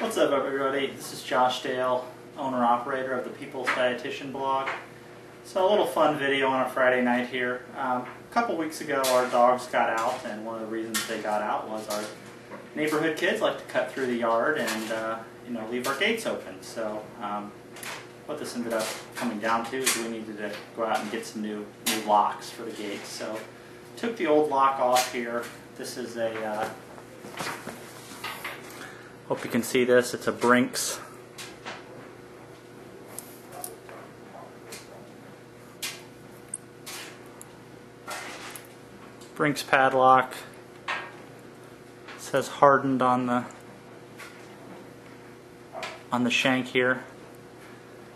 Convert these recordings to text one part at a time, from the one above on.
What's up, everybody? This is Josh Dale, owner-operator of the People's Dietitian blog. So a little fun video on a Friday night here. A couple weeks ago our dogs got out, and one of the reasons they got out was our neighborhood kids like to cut through the yard and leave our gates open. So what this ended up coming down to is we needed to go out and get some new locks for the gates. So took the old lock off here. This is a hope you can see this. It's a Brink's padlock. It says hardened on the shank here.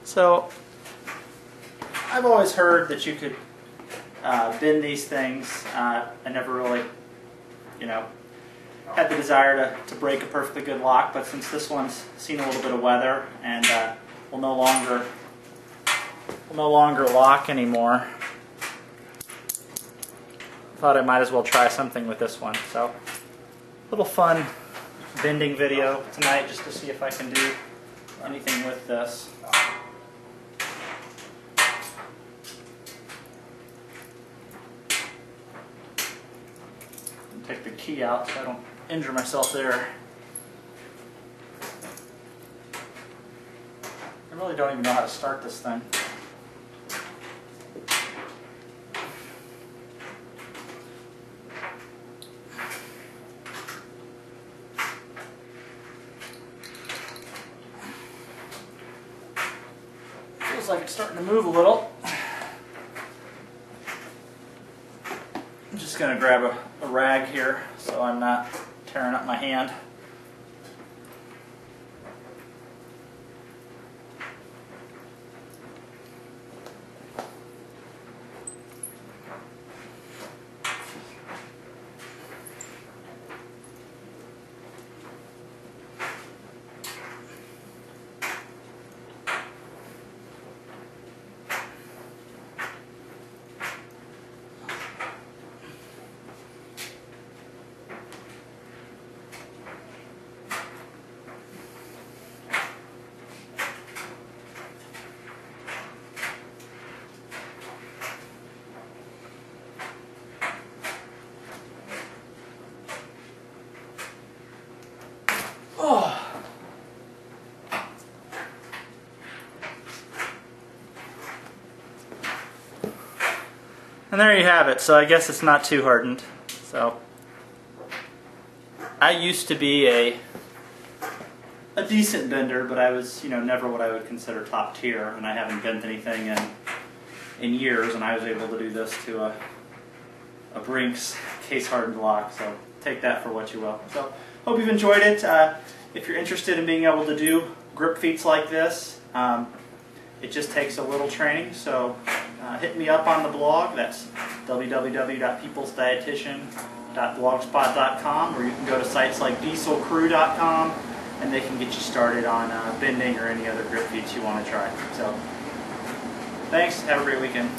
So I've always heard that you could bend these things. I never really, had the desire to break a perfectly good lock, but since this one's seen a little bit of weather and will no longer lock anymore, I thought I might as well try something with this one. So a little fun bending video tonight just to see if I can do anything with this. Take the key out so I don't injure myself there. I really don't even know how to start this thing. Feels like it's starting to move a little. I'm just going to grab a rag here so I'm not tearing up my hand. And there you have it. So I guess it's not too hardened. So I used to be a decent bender, but I was, never what I would consider top tier, and I haven't bent anything in years, and I was able to do this to a Brink's case hardened lock. So take that for what you will. So hope you've enjoyed it. If you're interested in being able to do grip feats like this, it just takes a little training. So hit me up on the blog. That's www.peoplesdietitian.blogspot.com, or you can go to sites like dieselcrew.com and they can get you started on bending or any other grip feats you want to try. So thanks. Have a great weekend.